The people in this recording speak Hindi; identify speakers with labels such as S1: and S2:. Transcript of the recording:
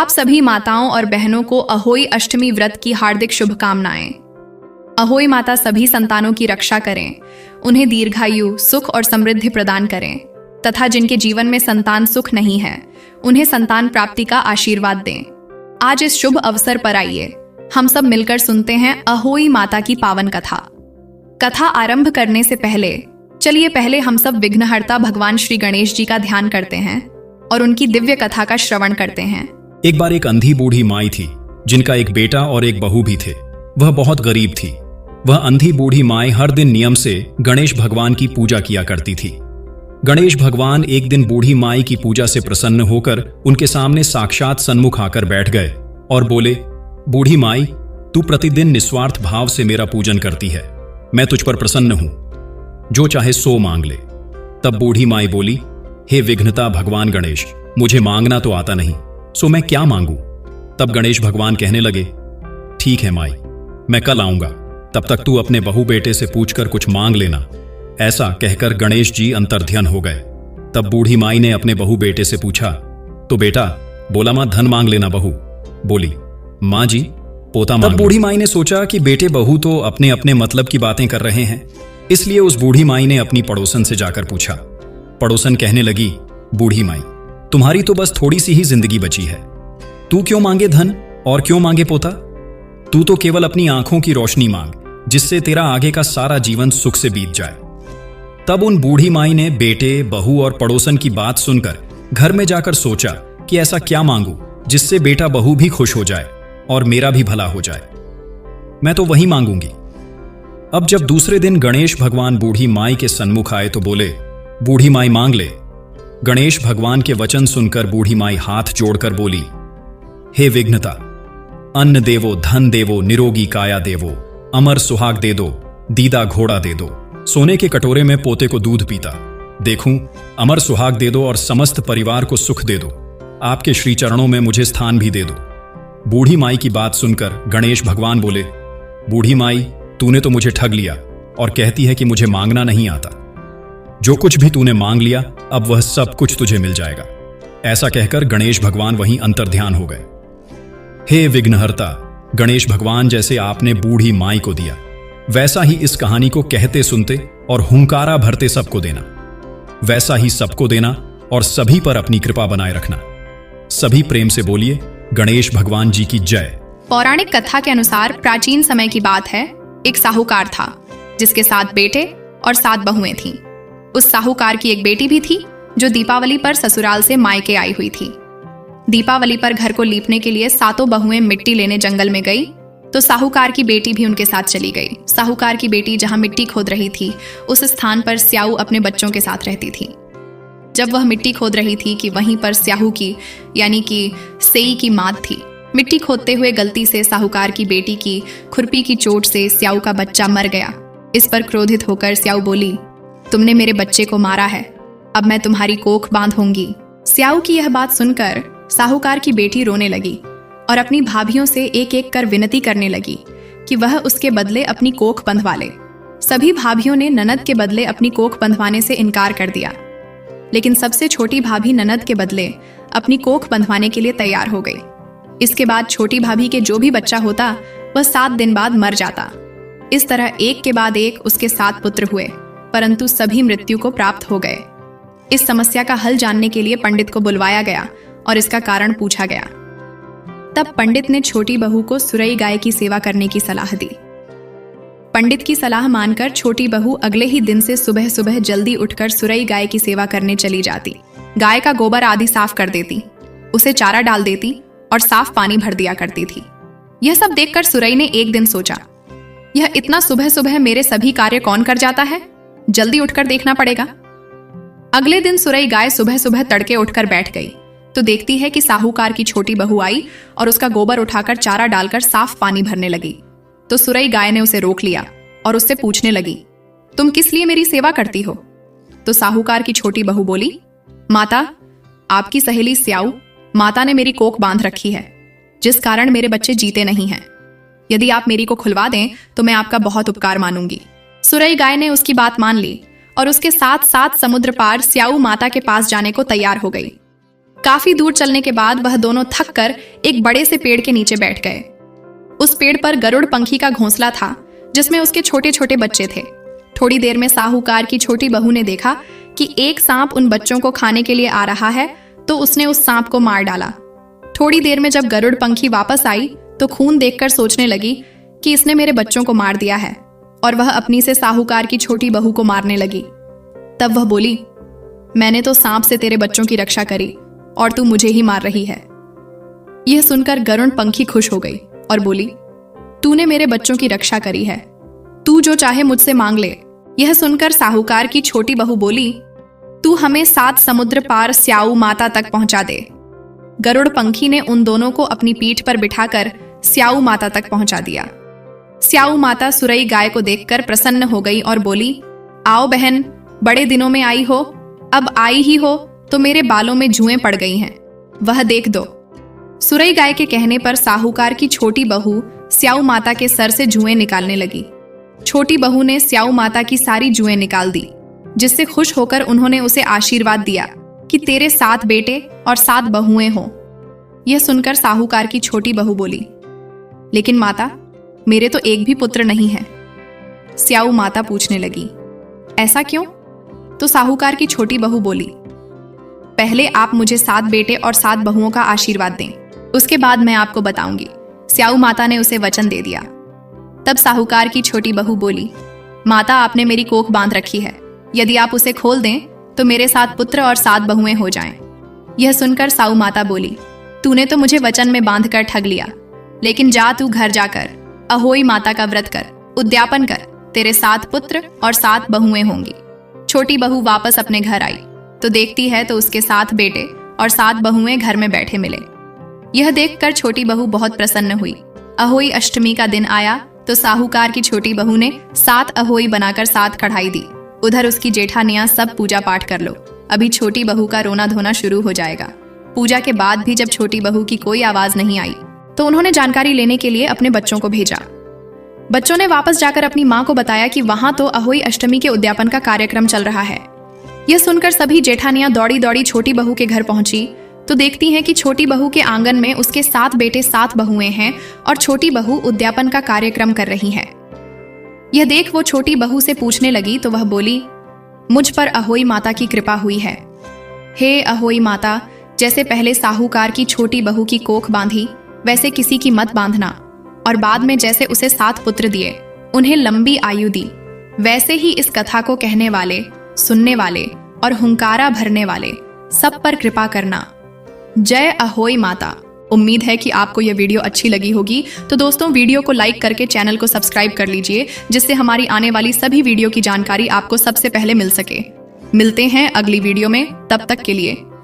S1: आप सभी माताओं और बहनों को अहोई अष्टमी व्रत की हार्दिक शुभकामनाएं। अहोई माता सभी संतानों की रक्षा करें, उन्हें दीर्घायु, सुख और समृद्धि प्रदान करें तथा जिनके जीवन में संतान सुख नहीं है उन्हें संतान प्राप्ति का आशीर्वाद दें। आज इस शुभ अवसर पर आइए हम सब मिलकर सुनते हैं अहोई माता की पावन कथा। कथा आरंभ करने से पहले चलिए पहले हम सब विघ्नहर्ता भगवान श्री गणेश जी का ध्यान करते हैं और उनकी दिव्य कथा का श्रवण करते हैं।
S2: एक बार एक अंधी बूढ़ी माई थी जिनका एक बेटा और एक बहू भी थे। वह बहुत गरीब थी। वह अंधी बूढ़ी माई हर दिन नियम से गणेश भगवान की पूजा किया करती थी। गणेश भगवान एक दिन बूढ़ी माई की पूजा से प्रसन्न होकर उनके सामने साक्षात सन्मुख आकर बैठ गए और बोले, बूढ़ी माई, तू प्रतिदिन निस्वार्थ भाव से मेरा पूजन करती है, मैं तुझ पर प्रसन्न हूं, जो चाहे सो मांग ले। तब बूढ़ी माई बोली, हे विघ्नता भगवान गणेश, मुझे मांगना तो आता नहीं, सो मैं क्या मांगू। तब गणेश भगवान कहने लगे, ठीक है माई, मैं कल आऊंगा, तब तक तू अपने बहू बेटे से पूछकर कुछ मांग लेना। ऐसा कहकर गणेश जी अंतर्ध्यान हो गए। तब बूढ़ी माई ने अपने बहू बेटे से पूछा, तो बेटा बोला, मां धन मांग लेना। बहू बोली, मां जी पोता मांग। तब बूढ़ी माई ने सोचा कि बेटे बहू तो अपने अपने मतलब की बातें कर रहे हैं, इसलिए उस बूढ़ी माई ने अपनी पड़ोसन से जाकर पूछा। पड़ोसन कहने लगी, बूढ़ी माई, तुम्हारी तो बस थोड़ी सी ही जिंदगी बची है, तू क्यों मांगे धन और क्यों मांगे पोता। तू तो केवल अपनी आंखों की रोशनी मांग, जिससे तेरा आगे का सारा जीवन सुख से बीत जाए। तब उन बूढ़ी माई ने बेटे, बहू और पड़ोसन की बात सुनकर घर में जाकर सोचा कि ऐसा क्या मांगू जिससे बेटा बहू भी खुश हो जाए और मेरा भी भला हो जाए। मैं तो वही मांगूंगी। अब जब दूसरे दिन गणेश भगवान बूढ़ी माई के सन्मुख आए तो बोले, बूढ़ी माई मांग ले। गणेश भगवान के वचन सुनकर बूढ़ी माई हाथ जोड़कर बोली, हे विघ्नता, अन्न देवो, धन देवो, निरोगी काया देवो, अमर सुहाग दे दो, दीदा घोड़ा दे दो, सोने के कटोरे में पोते को दूध पीता देखूं, अमर सुहाग दे दो और समस्त परिवार को सुख दे दो, आपके श्री चरणों में मुझे स्थान भी दे दो। बूढ़ी माई की बात सुनकर गणेश भगवान बोले, बूढ़ी माई, तूने तो मुझे ठग लिया और कहती है कि मुझे मांगना नहीं आता। जो कुछ भी तूने मांग लिया अब वह सब कुछ तुझे मिल जाएगा। ऐसा कहकर गणेश भगवान वहीं अंतर्ध्यान हो गए। हे विघ्नहर्ता, गणेश भगवान जैसे आपने बूढ़ी माई को दिया, वैसा ही इस कहानी को कहते सुनते और हुंकारा भरते सबको देना, वैसा ही सबको देना और सभी पर अपनी कृपा बनाए रखना। सभी प्रेम से बोलिए, गणेश भगवान जी की जय।
S1: पौराणिक कथा के अनुसार प्राचीन समय की बात है। एक साहूकार था जिसके 7 बेटे और 7 बहुएं थीं। उस साहूकार की एक बेटी भी थी जो दीपावली पर ससुराल से मायके आई हुई थी। दीपावली पर घर को लीपने के लिए 7 बहुएं मिट्टी लेने जंगल में गई तो साहूकार की बेटी भी उनके साथ चली गई। साहूकार की बेटी जहां मिट्टी खोद रही थी उस स्थान पर स्याऊ अपने बच्चों के साथ रहती थी। जब वह मिट्टी खोद रही थी कि वहीं पर स्याहू की यानी कि सेई की मात थी। मिट्टी खोदते हुए गलती से साहूकार की बेटी की खुरपी की चोट से स्याऊ का बच्चा मर गया। इस पर क्रोधित होकर स्याऊ बोली, तुमने मेरे बच्चे को मारा है, अब मैं तुम्हारी कोख बांधूंगी। स्याऊ की यह बात सुनकर साहूकार की बेटी रोने लगी और अपनी भाभियों से एक एक कर विनती करने लगी कि वह उसके बदले अपनी कोख बंधवा ले। सभी भाभियों ने ननद के बदले अपनी कोख बंधवाने से इनकार कर दिया, लेकिन सबसे छोटी भाभी ननद के बदले अपनी कोख बंधवाने के लिए तैयार हो गई। इसके बाद छोटी भाभी के जो भी बच्चा होता वह 7 दिन बाद मर जाता। इस तरह एक के बाद एक उसके 7 पुत्र हुए, परंतु सभी मृत्यु को प्राप्त हो गए। इस समस्या का हल जानने के लिए पंडित को बुलवाया गया और इसका कारण पूछा गया। तब पंडित ने छोटी बहू को सुरई गाय की सेवा करने की सलाह दी। पंडित की सलाह मानकर छोटी बहू अगले ही दिन से सुबह सुबह जल्दी उठकर सुरई गाय की सेवा करने चली जाती। गाय का गोबर आदि साफ कर देती, उसे चारा डाल देती और साफ पानी भर दिया करती थी। यह सब देखकर सुरई ने एक दिन सोचा, यह इतना सुबह सुबह मेरे सभी कार्य कौन कर जाता है, जल्दी उठकर देखना पड़ेगा। अगले दिन सुरई गाय सुबह सुबह तड़के उठकर बैठ गई तो देखती है कि साहूकार की छोटी बहू आई और उसका गोबर उठाकर चारा डालकर साफ पानी भरने लगी। तो सुरई गाय ने उसे रोक लिया और उससे पूछने लगी, तुम किस लिए मेरी सेवा करती हो। तो साहूकार की छोटी बहू बोली, माता, आपकी सहेली स्याऊ माता ने मेरी कोख बांध रखी है, जिस कारण मेरे बच्चे जीते नहीं हैं। यदि आप मेरी को खुलवा दें तो मैं आपका बहुत उपकार मानूंगी। सुरई गाय ने उसकी बात मान ली और उसके साथ साथ समुद्र पार स्याऊ माता के पास जाने को तैयार हो गई। काफी दूर चलने के बाद वह दोनों थक कर एक बड़े से पेड़ के नीचे बैठ गए। उस पेड़ पर गरुड़ पंखी का घोंसला था जिसमें उसके छोटे छोटे बच्चे थे। थोड़ी देर में साहूकार की छोटी बहू ने देखा कि एक सांप उन बच्चों को खाने के लिए आ रहा है, तो उसने उस सांप को मार डाला। थोड़ी देर में जब गरुड़ पंखी वापस आई तो खून देखकर सोचने लगी कि इसने मेरे बच्चों को मार दिया है, और वह अपनी से साहूकार की छोटी बहू को मारने लगी। तब वह बोली, मैंने तो सांप से तेरे बच्चों की रक्षा करी और तू मुझे ही मार रही है। यह सुनकर गरुड़ पंखी खुश हो गई और बोली, तूने मेरे बच्चों की रक्षा करी है, तू जो चाहे मुझसे मांग ले। यह सुनकर साहूकार की छोटी बहू बोली, तू हमें 7 समुद्र पार स्याऊ माता तक पहुंचा दे। गरुड़ पंखी ने उन दोनों को अपनी पीठ पर बिठाकर स्याऊ माता तक पहुंचा दिया। स्याऊ माता सुरई गाय को देखकर प्रसन्न हो गई और बोली, आओ बहन, बड़े दिनों में आई हो, अब आई ही हो तो मेरे बालों में जुएं पड़ गई हैं, वह देख दो। सुरई गाय के कहने पर साहूकार की छोटी बहू स्याऊ माता के सर से जुएं निकालने लगी। छोटी बहू ने स्याऊ माता की सारी जुएं निकाल दी, जिससे खुश होकर उन्होंने उसे आशीर्वाद दिया कि तेरे 7 बेटे और 7 बहुएं हों। यह सुनकर साहूकार की छोटी बहू बोली, लेकिन माता, मेरे तो एक भी पुत्र नहीं है। स्याऊ माता पूछने लगी, ऐसा क्यों? तो साहूकार की छोटी बहू बोली, पहले आप मुझे 7 बेटे और 7 बहुओं का आशीर्वाद दें, उसके बाद मैं आपको बताऊंगी। स्याऊ माता ने उसे वचन दे दिया। तब साहूकार की छोटी बहू बोली, माता, आपने मेरी कोख बांध रखी है, यदि आप उसे खोल दें तो मेरे 7 पुत्र और 7 बहुएं हो जाएं। यह सुनकर साहू माता बोली, तूने तो मुझे वचन में बांध कर ठग लिया, लेकिन जा तू घर जाकर अहोई माता का व्रत कर, उद्यापन कर, तेरे 7 पुत्र और 7 बहुएं होंगी। छोटी बहू वापस अपने घर आई तो देखती है तो उसके 7 बेटे और 7 बहुएं घर में बैठे मिले। यह देखकर छोटी बहू बहुत प्रसन्न हुई। अहोई अष्टमी का दिन आया तो साहूकार की छोटी बहू ने 7 अहोई बनाकर 7 कढ़ाई दी। उधर उसकी जेठानियां सब पूजा पाठ कर लो, अभी छोटी बहू का रोना धोना शुरू हो जाएगा। पूजा के बाद भी जब छोटी बहू की कोई आवाज नहीं आई तो उन्होंने जानकारी लेने के लिए अपने बच्चों को भेजा। बच्चों ने वापस जाकर अपनी मां को बताया कि वहां तो अहोई अष्टमी के उद्यापन का कार्यक्रम चल रहा है। यह सुनकर सभी जेठानियां दौड़ी दौड़ी छोटी बहू के घर पहुंची तो देखती हैं कि छोटी बहू के आंगन में उसके 7 बेटे 7 बहुएं हैं और छोटी बहू उद्यापन का कार्यक्रम कर रही है। यह देख वो छोटी बहू से पूछने लगी तो वह बोली, मुझ पर अहोई माता की कृपा हुई है। हे अहोई माता, जैसे पहले साहूकार की छोटी बहू की कोख बांधी वैसे किसी की मत बांधना, और बाद में जैसे उसे 7 पुत्र दिए, उन्हें लंबी आयु दी, वैसे ही इस कथा को कहने वाले, सुनने वाले और हुंकारा भरने वाले सब पर कृपा करना। जय अहोई माता। उम्मीद है कि आपको यह वीडियो अच्छी लगी होगी। तो दोस्तों, वीडियो को लाइक करके चैनल को सब्सक्राइब कर लीजिए, जिससे हमारी आने वाली सभी वीडियो की जानकारी आपको सबसे पहले मिल सके। मिलते हैं अगली वीडियो में, तब तक के लिए